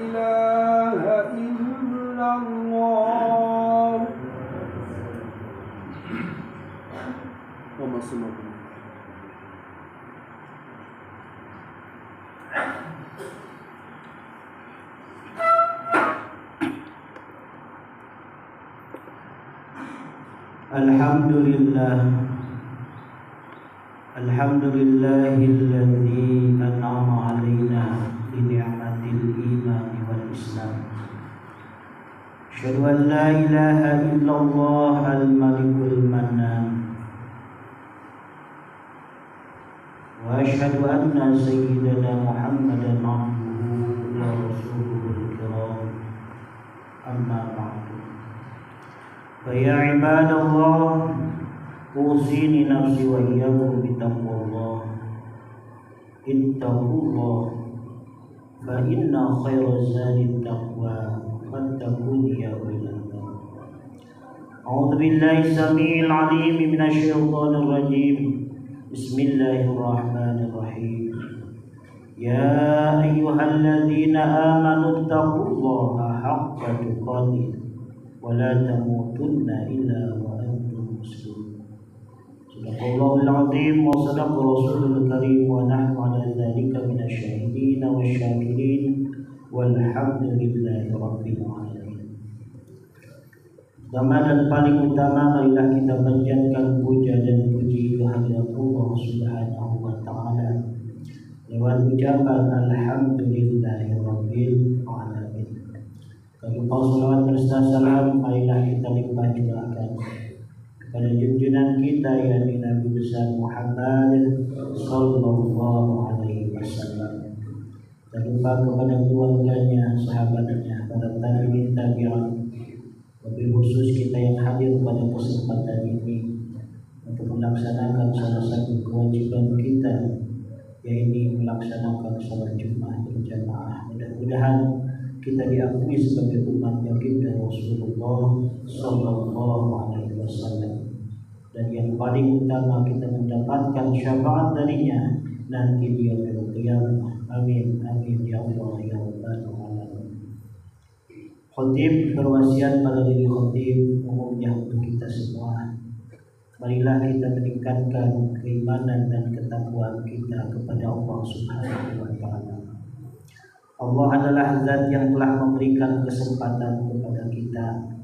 إله إلا الله. اللهم صل على محمد. Alhamdulillahilladzi an'ama 'alaina bi ni'matil iman wal islam. Asyhadu an la ilaha illallah al-malikul mannan. Wa asyhadu anna sayyidana Muhammadan 'abduhu wa rasuluhul kiram. Amma ba'du. Fa ya ibadallah, usini nafsi wa iyyakum bitaqwallah. Ittaqullah fa inna khairaz zadi taqwa fattaqun ya ulil albab. A'udzu billahi samiil 'aliim minasy syaithaanir rajiim. Bismillahirrahmanirrahim. Ya ayyuhalladzina amanu taqullaha haqqa tuqatih wa la tamutunna illa wa antum muslimun. Sadaqallahul azim wa sadaqa rasulul karim wa nahnu ala dzalika minasyahidin wasyakirin walhamdulillahi rabbil alamin. Pertama dan paling utama, marilah kita panjatkan puja dan puji kehadirat Allah Subhanahu wa taala lewat ucapan alhamdulillahi rabbil alamin. Kalau salawat dan salam, marilah kita limpah curahkan pada junjungan kita yakni Nabi besar Muhammad sallallahu alaihi wasallam. Dan lupa kepada keluarganya, sahabatnya, para tabi'in tabi'in, lebih khusus kita yang hadir pada kesempatan ini untuk melaksanakan salah satu kewajiban kita, yaitu melaksanakan salat Jumat berjamaah. Mudah-mudahan kita diakui sebagai umat baginda Rasulullah sallallahu alaihi wasallam. Dan yang paling utama, kita mendapatkan syafaat darinya nanti di yaumil qiyamah. Amin amin ya Allah ya rabbal alamin. Khatib berwasiat pada diri khatib umumnya untuk kita semua. Marilah kita meningkatkan keimanan dan ketakwaan kita kepada Allah Subhanahu wa taala. Allah adalah zat yang telah memberikan kesempatan kepada kita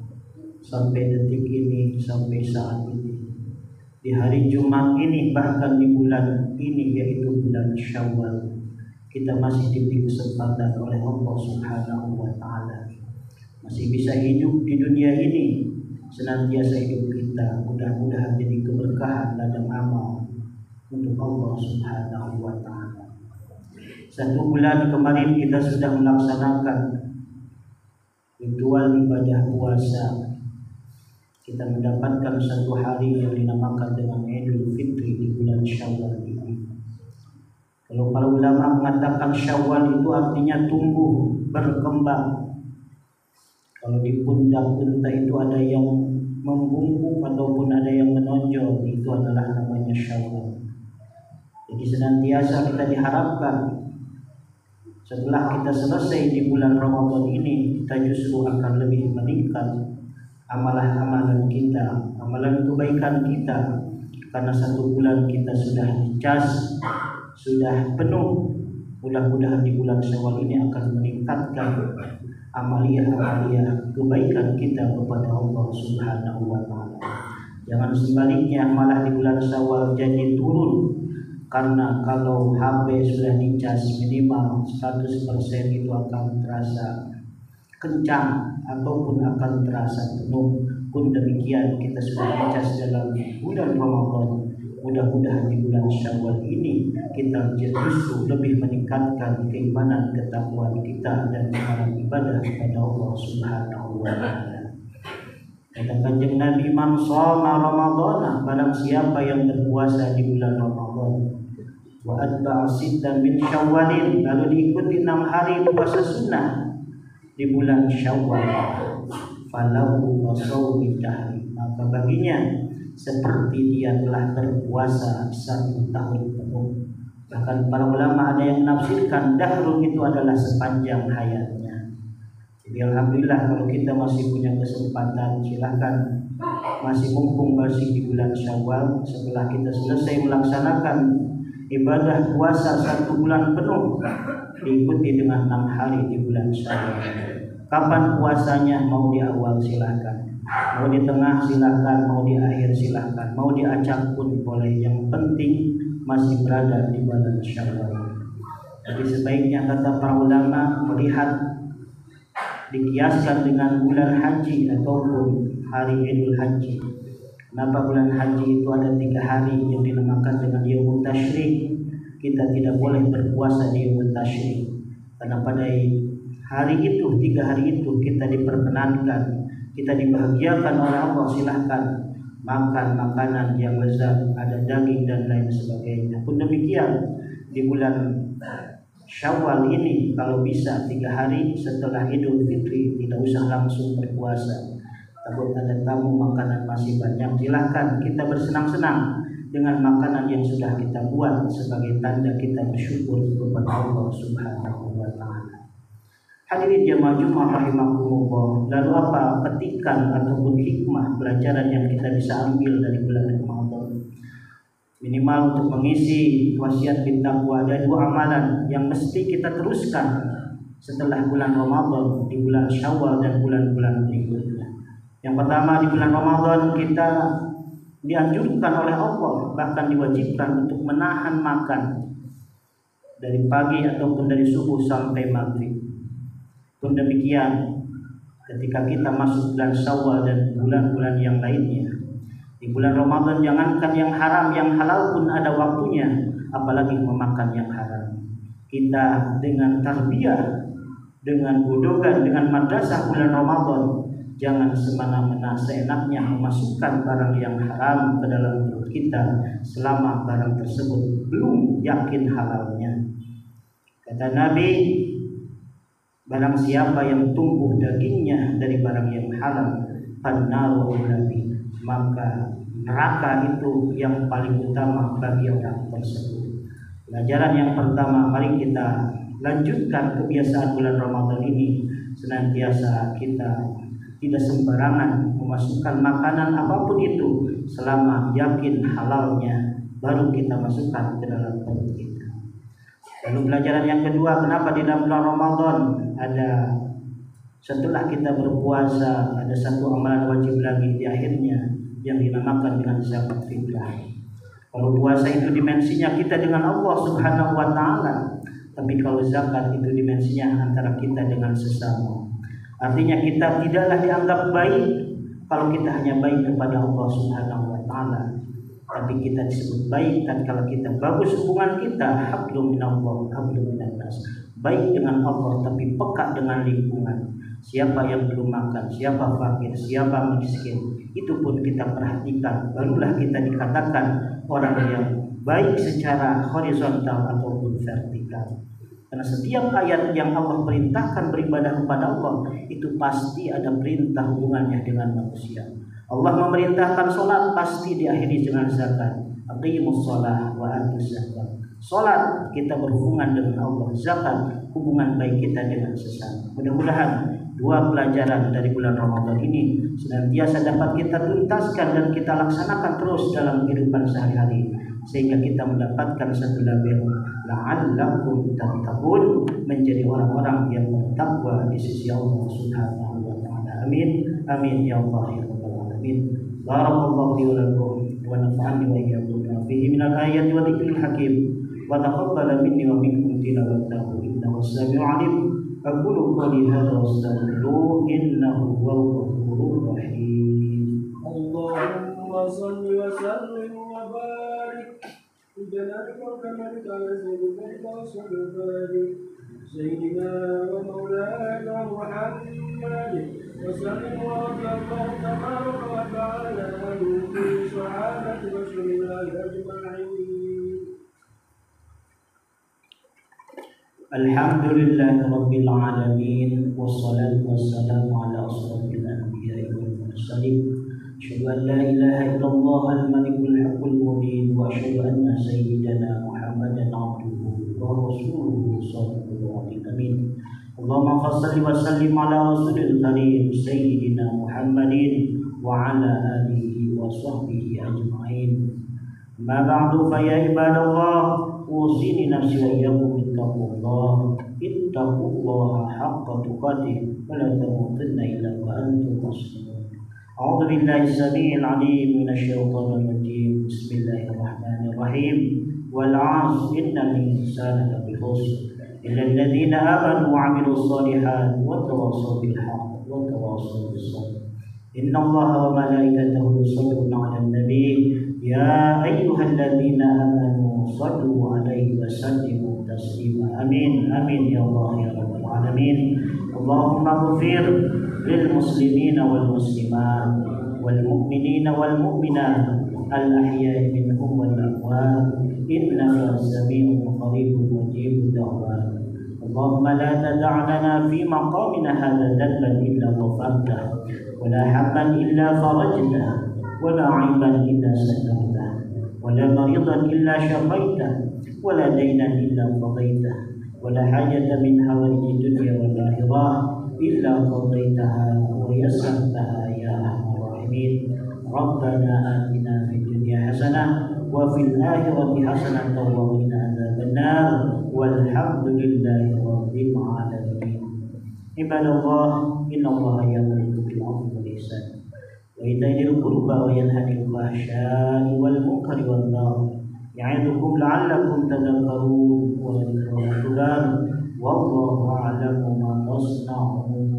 sampai detik ini, sampai saat ini, di hari Jumat ini, bahkan di bulan ini, yaitu bulan Syawal, kita masih diberi kesempatan oleh Allah Subhanahu wa taala, masih bisa hidup di dunia ini. Senantiasa hidup kita mudah-mudahan jadi keberkahan ladang amal untuk Allah Subhanahu wa taala. 1 bulan kemarin kita sudah melaksanakan ritual ibadah puasa. Kita mendapatkan 1 hari yang dinamakan dengan Idul Fitri di bulan Syawal ini. Kalau para ulama mengatakan Syawal itu artinya tumbuh, berkembang. Kalau di pundak unta itu ada yang membungkuk ataupun ada yang menonjol, itu adalah namanya Syawal. Jadi senantiasa kita diharapkan setelah kita selesai di bulan Ramadan ini, kita justru akan lebih meningkat amalan-amalan kita, amalan kebaikan kita, karena 1 bulan kita sudah dicas, sudah penuh. Mudah-mudahan di bulan Syawal ini akan meningkatkan amalia-amalia kebaikan kita kepada Allah Subhanahu wa taala. Jangan sebaliknya malah di bulan Syawal jadi turun, karena kalau HP sudah dicas minimal 100% itu akan terasa kencang ataupun akan terasa penuh. Pun demikian kita sudah dicas dalam bulan Ramadan. Mudah-mudahan di bulan Syawal ini kita justru lebih meningkatkan keimanan ketakwaan kita dan amalan ibadah kepada Allah Subhanahu wa taala. Kata Kanjeng Nabi, man shoma Ramadhana, barang siapa yang berpuasa di bulan Ramadan, wa atba'a sittan min Syawalin, lalu diikuti 6 hari puasa sunnah di bulan Syawal, falahu wasawmi dahri, maka baginya seperti dia telah berpuasa 1 tahun penuh. Bahkan para ulama ada yang menafsirkan dahrun itu adalah sepanjang hayatnya. Jadi alhamdulillah kalau kita masih punya kesempatan, silahkan, masih mumpung masih di bulan Syawal, setelah kita selesai melaksanakan ibadah puasa 1 bulan penuh, diikuti dengan 6 hari di bulan Syawal. Kapan puasanya? Mau di awal silahkan, mau di tengah silahkan, mau di akhir silahkan, mau diacak pun boleh. Yang penting masih berada di bulan Syawal. Jadi sebaiknya kata para ulama melihat dikiaskan dengan bulan haji ataupun hari Idul Haji. Kenapa bulan haji itu ada 3 hari yang dinamakan dengan Yaumut Tasyrik? Kita tidak boleh berpuasa di Yaumut Tasyrik karena pada hari itu, 3 hari itu kita diperkenankan, kita dibahagiakan oleh Allah, silahkan makan makanan yang lezat, ada daging dan lain sebagainya. Pun demikian di bulan Syawal ini kalau bisa 3 hari setelah Idul Fitri tidak usah langsung berpuasa. Takut ada tamu, makanan masih banyak, silahkan kita bersenang-senang dengan makanan yang sudah kita buat sebagai tanda kita bersyukur kepada Allah Subhanahu wa taala. Hadirin jemaah Jumat rahimakumullah, lalu apa petikan ataupun hikmah pelajaran yang kita bisa ambil dari bulan Ramadan? Minimal untuk mengisi wasiat bin taqwa ada 2 amalan yang mesti kita teruskan setelah bulan Ramadan di bulan Syawal dan bulan-bulan berikutnya. Yang pertama, di bulan Ramadan kita dianjurkan oleh Allah, bahkan diwajibkan untuk menahan makan dari pagi ataupun dari subuh sampai maghrib. Pun demikian ketika kita masuk bulan Syawal dan bulan-bulan yang lainnya. Di bulan Ramadan jangankan yang haram, yang halal pun ada waktunya, apalagi memakan yang haram. Kita dengan tarbiyah, dengan godogan, dengan madrasah bulan Ramadan, jangan semena-mena seenaknya memasukkan barang yang haram ke dalam perut kita selama barang tersebut belum yakin halalnya. Kata Nabi, barang siapa yang tumbuh dagingnya dari barang yang halal, fannaru nabi, maka neraka itu yang paling utama bagi orang tersebut. Pelajaran yang pertama, mari kita lanjutkan kebiasaan bulan Ramadan ini, senantiasa kita tidak sembarangan memasukkan makanan apapun itu selama yakin halalnya, baru kita masukkan ke dalam perut kita. Lalu pelajaran yang kedua, kenapa di dalam bulan Ramadan ada, setelah kita berpuasa, ada 1 amalan wajib lagi di akhirnya yang dinamakan dengan zakat fitrah. Kalau puasa itu dimensinya kita dengan Allah Subhanahu wa taala, tapi kalau zakat itu dimensinya antara kita dengan sesama. Artinya kita tidaklah dianggap baik kalau kita hanya baik kepada Allah Subhanahu wa taala, tapi kita disebut baik kan kalau kita bagus hubungan kita, hablum minallah hablum minannas, baik dengan Allah tapi peka dengan lingkungan. Siapa yang belum makan, siapa fakir, siapa miskin, itu pun kita perhatikan, barulah kita dikatakan orang yang baik secara horizontal ataupun vertikal. Karena setiap ayat yang Allah perintahkan beribadah kepada Allah, itu pasti ada perintah hubungannya dengan manusia. Allah memerintahkan sholat, pasti diakhiri dengan zakat. Aqimus sholat wa atuz zakat. Sholat kita berhubungan dengan Allah, zakat hubungan baik kita dengan sesama. Mudah-mudahan 2 pelajaran dari bulan Ramadan ini senantiasa dapat kita tuntaskan dan kita laksanakan terus dalam kehidupan sehari-hari, sehingga kita mendapatkan satu label la'allakum tattaqun, menjadi orang-orang yang bertakwa di sisi Allah Subhanahu wa taala. Amin. Amin ya Allah ya rabbal alamin. Barakallahu li wa lakum wa nafa'ani wa iyyakum fihi minal ayati wa dzikril hakim wa taqabbala minni wa minkum tilawatahu innahu as-sami'ul 'alim. Aqulu qawli hadza wa astaghfiruh innahu huwal ghafurur rahim. Allahumma shalli wa sallim wa barik بجلالك وكمالك على سيدنا سيدنا ومولانا محمد وسلم ورضي الله تبارك وتعالى عن صحابة رسول الله أجمعين. Alhamdulillah Rabbil Alamin, wassalatu wassalamu ala asrafil anbiya'i wal mursalin. Asyhadu an la ilaha illallah al-malikul haqqul mubin wa asyhadu anna sayyidana Muhammadan abduhu ورسوله صادق الوعد الأمين. اللهم صل وسلم على رسول الكريم سيدنا محمد وعلى آله وصحبه أجمعين. ما بعد فيا عباد الله أوصيني نفسي وإياكم بتقوى الله. اتقوا الله حق تقاته ولا تموتن إلا وأنتم مسلمون. أعوذ بالله السميع العليم من الشيطان الرجيم. بسم الله الرحمن الرحيم. والعصر إن الإنسان لفي خسر إلا الذين آمنوا وعملوا الصالحات وتواصوا بالحق وتواصوا بالصبر. إن الله وملائكته يصلون على النبي يا أيها الذين آمنوا صلوا عليه وسلموا تسليما. آمين آمين يا الله يا رب العالمين. اللهم اغفر للمسلمين والمسلمات والمؤمنين والمؤمنات الأحياء منهم والأموات إنك سميع قريب مجيب الدعوات. اللهم لا تدع لنا في مقامنا هذا ذنبا إلا غفرته ولا حما إلا فرجته ولا عيبا إلا سترته ولا مريضا إلا شفيته ولا دينا إلا قضيته ولا حاجة من حوائج الدنيا والآخرة إلا قضيتها ويسرتها يا أرحم الراحمين. ربنا آتنا في الدنيا حسنة وفي الآخرة حسنة وقنا عذاب النار والحمد لله رب العالمين. عباد الله إن الله يأمر بالعدل والإحسان وإيتاء ذي القربى وينهى عن الفحشاء والمنكر والبغي يعظكم لعلكم تذكرون وذكر القرآن والله أعلم ما تصنعون.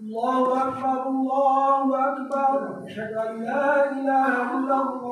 الله أكبر الله أكبر أشهد أن لا إله إلا الله